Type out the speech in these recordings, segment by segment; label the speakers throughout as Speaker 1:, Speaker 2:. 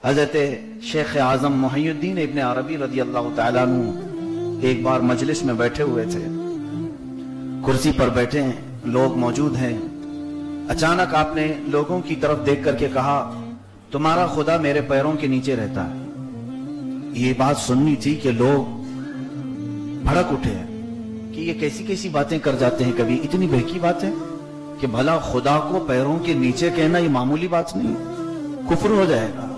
Speaker 1: हजरत शेख आजम मुहियुद्दीन इब्न अरबी रज़ी अल्लाह तआला अन्हु एक बार मजलिस में बैठे हुए थे, कुर्सी पर बैठे हैं, लोग मौजूद हैं। अचानक आपने लोगों की तरफ देख करके कहा, तुम्हारा खुदा मेरे पैरों के नीचे रहता है। ये बात सुननी थी कि लोग भड़क उठे कि ये कैसी कैसी बातें कर जाते हैं, कभी इतनी बहकी बात है कि भला खुदा को पैरों के नीचे कहना ये मामूली बात नहीं, कुफ्र हो जाएगा।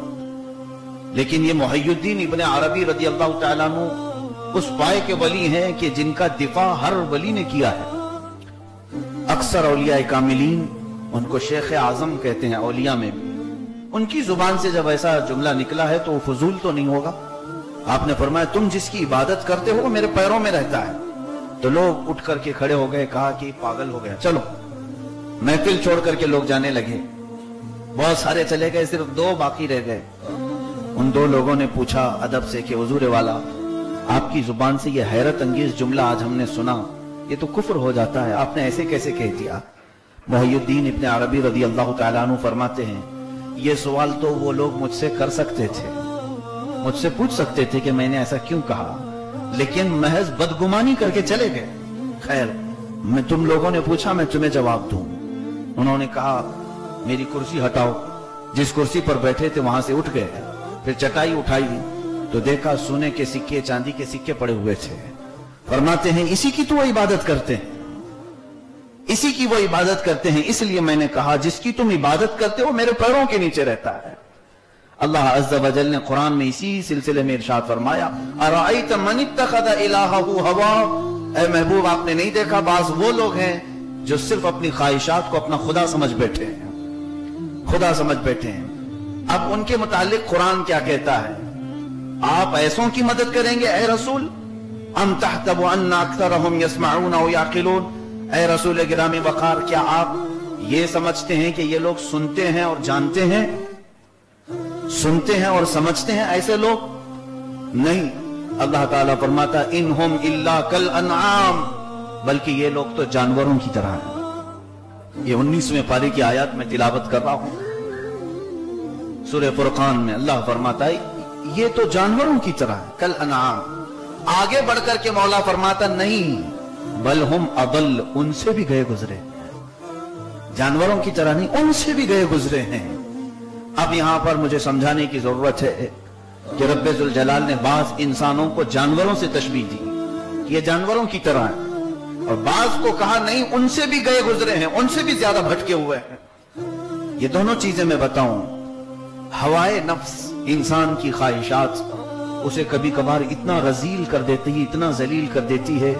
Speaker 1: लेकिन ये मुहियुद्दीन इब्न अरबी रज़ी अल्लाह तआला अन्हु उस पाए के वली हैं कि जिनका दिफा हर वली ने किया है। अक्सर औलिया कामिलीन उनको शेख आजम कहते हैं, औलिया में भी। उनकी जुबान से जब ऐसा जुमला निकला है तो वो फजूल तो नहीं होगा। आपने फरमाया, तुम जिसकी इबादत करते हो वो मेरे पैरों में रहता है। तो लोग उठ करके खड़े हो गए, कहा कि पागल हो गया, चलो। महफिल छोड़ करके लोग जाने लगे, बहुत सारे चले गए, सिर्फ 2 बाकी रह गए। उन 2 लोगों ने पूछा अदब से कि हुजूर वाला, आपकी जुबान से ये हैरत अंगेज जुमला आज हमने सुना, ये तो कुफ्र हो जाता है, आपने ऐसे कैसे कह दिया? मुहियुद्दीन इब्न अरबी रज़ी अल्लाह तआला अन्हु फरमाते हैं, ये सवाल तो वो लोग मुझसे कर सकते थे, मुझसे पूछ सकते थे कि मैंने ऐसा क्यों कहा, लेकिन महज बदगुमानी करके चले गए। खैर, मैं तुम लोगों ने पूछा, मैं तुम्हें जवाब दूं। उन्होंने कहा, मेरी कुर्सी हटाओ। जिस कुर्सी पर बैठे थे वहां से उठ गए, फिर चटाई उठाई तो देखा सोने के सिक्के, चांदी के सिक्के पड़े हुए थे। फरमाते हैं, इसी की तो वो इबादत करते हैं, इसी की वो इबादत करते हैं, इसलिए मैंने कहा जिसकी तुम इबादत करते हो मेरे पैरों के नीचे रहता है। अल्लाह अज़्ज़ा व जल ने कुरान में इसी सिलसिले में इरशाद फरमाया, अराअयत मन इत्तखज़ इलाहहु हवा, ऐ महबूब आपने नहीं देखा, बाज वो लोग हैं जो सिर्फ अपनी ख्वाहिशात को अपना खुदा समझ बैठे हैं, खुदा समझ बैठे हैं। अब उनके मुतालिक कुरान क्या कहता है? आप ऐसों की मदद करेंगे ऐ रसूल? अम तहतबु अन्ना अक्सरहुम यस्मऊन औ याक़िलून, ऐ रसूल गिरामी वक़ार, क्या आप ये समझते हैं कि ये लोग सुनते हैं और जानते हैं, सुनते हैं और समझते हैं? ऐसे लोग नहीं। अल्लाह ताला फरमाता, इनहुम इल्ला कल अनआम, बल्कि ये लोग तो जानवरों की तरह हैं। ये 19वें पारे की आयत में तिलावत कर रहा हूं, सूरह फुरकान में अल्लाह फरमाता है ये तो जानवरों की तरह है, कल अनआम। आगे बढ़कर के मौला फरमाता, नहीं बल हुम अदल, उनसे भी गए गुजरे, जानवरों की तरह नहीं, उनसे भी गए गुजरे हैं। अब यहां पर मुझे समझाने की जरूरत है कि रब्बे जुल जलाल ने बाज इंसानों को जानवरों से तशबीह दी कि ये जानवरों की तरह है, और बाज को कहा नहीं उनसे भी गए गुजरे हैं, उनसे भी ज्यादा भटके हुए हैं। ये दोनों चीजें मैं बताऊं, हवाए नफ्स, इंसान की ख्वाहिशात उसे कभी कभार इतना रजील कर देती है, इतना जलील कर देती है,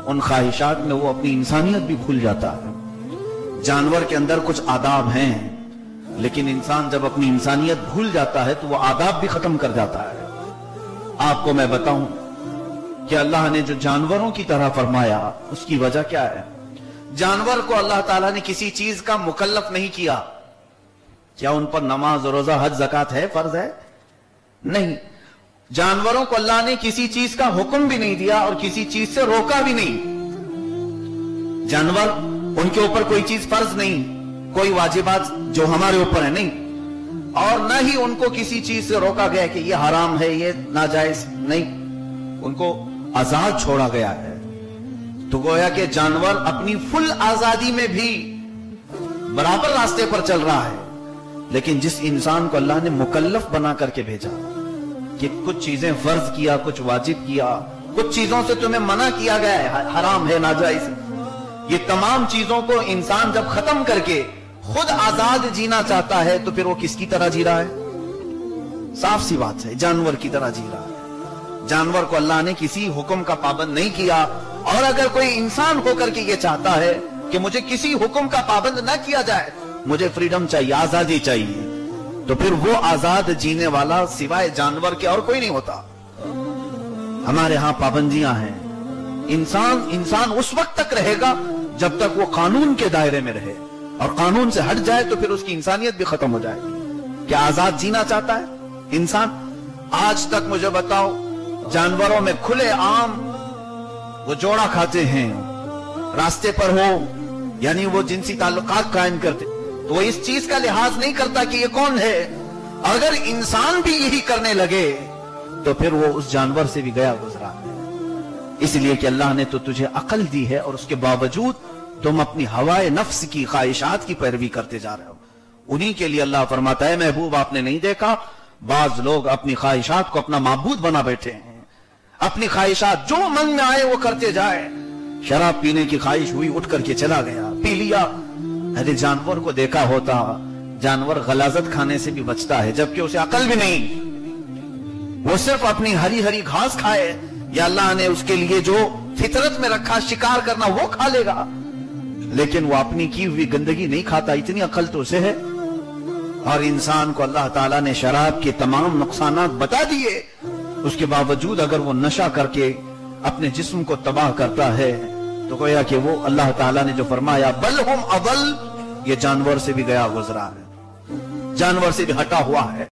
Speaker 1: उन ख्वाहिशात में वो अपनी इंसानियत भी भूल जाता है। जानवर के अंदर कुछ आदाब हैं, लेकिन इंसान जब अपनी इंसानियत भूल जाता है तो वो आदाब भी खत्म कर जाता है। आपको मैं बताऊं कि अल्लाह ने जो जानवरों की तरह फरमाया उसकी वजह क्या है? जानवर को अल्लाह ताला ने किसी चीज का मुकल्लफ नहीं किया। क्या उन पर नमाज, रोजा, हज, ज़कात है, फर्ज है? नहीं। जानवरों को अल्लाह ने किसी चीज का हुक्म भी नहीं दिया और किसी चीज से रोका भी नहीं। जानवर, उनके ऊपर कोई चीज फर्ज नहीं, कोई वाजिबात जो हमारे ऊपर है नहीं, और न ही उनको किसी चीज से रोका गया कि ये हराम है, ये नाजायज नहीं, उनको आजाद छोड़ा गया है। तो गोया कि जानवर अपनी फुल आजादी में भी बराबर रास्ते पर चल रहा है। लेकिन जिस इंसान को अल्लाह ने मुकल्लफ बना करके भेजा कि कुछ चीजें फर्ज किया, कुछ वाजिब किया, कुछ चीजों से तुम्हें मना किया गया है, हराम है, नाजायज, ये तमाम चीजों को इंसान जब खत्म करके खुद आजाद जीना चाहता है तो फिर वो किसकी तरह जी रहा है? साफ सी बात है, जानवर की तरह जी रहा है। जानवर को अल्लाह ने किसी हुक्म का पाबंद नहीं किया, और अगर कोई इंसान होकर के ये चाहता है कि मुझे किसी हुक्म का पाबंद ना किया जाए, मुझे फ्रीडम चाहिए, आजादी चाहिए, तो फिर वो आजाद जीने वाला सिवाय जानवर के और कोई नहीं होता। हमारे यहां पाबंदियां हैं। इंसान उस वक्त तक रहेगा जब तक वो कानून के दायरे में रहे, और कानून से हट जाए तो फिर उसकी इंसानियत भी खत्म हो जाएगी। क्या आजाद जीना चाहता है इंसान? आज तक मुझे बताओ, जानवरों में खुले आम वो जोड़ा खाते हैं, रास्ते पर हो, यानी वो जिनसी ताल्लुकात कायम करते, तो वो इस चीज का लिहाज नहीं करता कि ये कौन है। अगर इंसान भी यही करने लगे तो फिर वो उस जानवर से भी गया गुजरा है। इसलिए कि अल्लाह ने तो तुझे अकल दी है और उसके बावजूद तुम अपनी हवाए नफ्स की ख्वाहिशात की पैरवी करते जा रहे हो। उन्हीं के लिए अल्लाह फरमाता है, महबूब आपने नहीं देखा, बाज लोग अपनी ख्वाहिशात को अपना माबूद बना बैठे हैं। अपनी ख्वाहिशात जो मन में आए वो करते जाए। शराब पीने की ख्वाहिश हुई, उठ करके चला गया, पी लिया। अरे जानवर को देखा होता, जानवर गलाजत खाने से भी बचता है, जबकि उसे अकल भी नहीं। वो सिर्फ अपनी हरी हरी घास खाए, या अल्लाह ने उसके लिए जो फितरत में रखा शिकार करना वो खा लेगा, लेकिन वो अपनी की हुई गंदगी नहीं खाता। इतनी अकल तो उसे है। और इंसान को अल्लाह ताला ने शराब के तमाम नुकसानात बता दिए, उसके बावजूद अगर वो नशा करके अपने जिस्म को तबाह करता है तो गोया कि वो अल्लाह ताला ने जो फरमाया बल हुम अदल, ये जानवर से भी गया गुजरा है, जानवर से भी हटा हुआ है।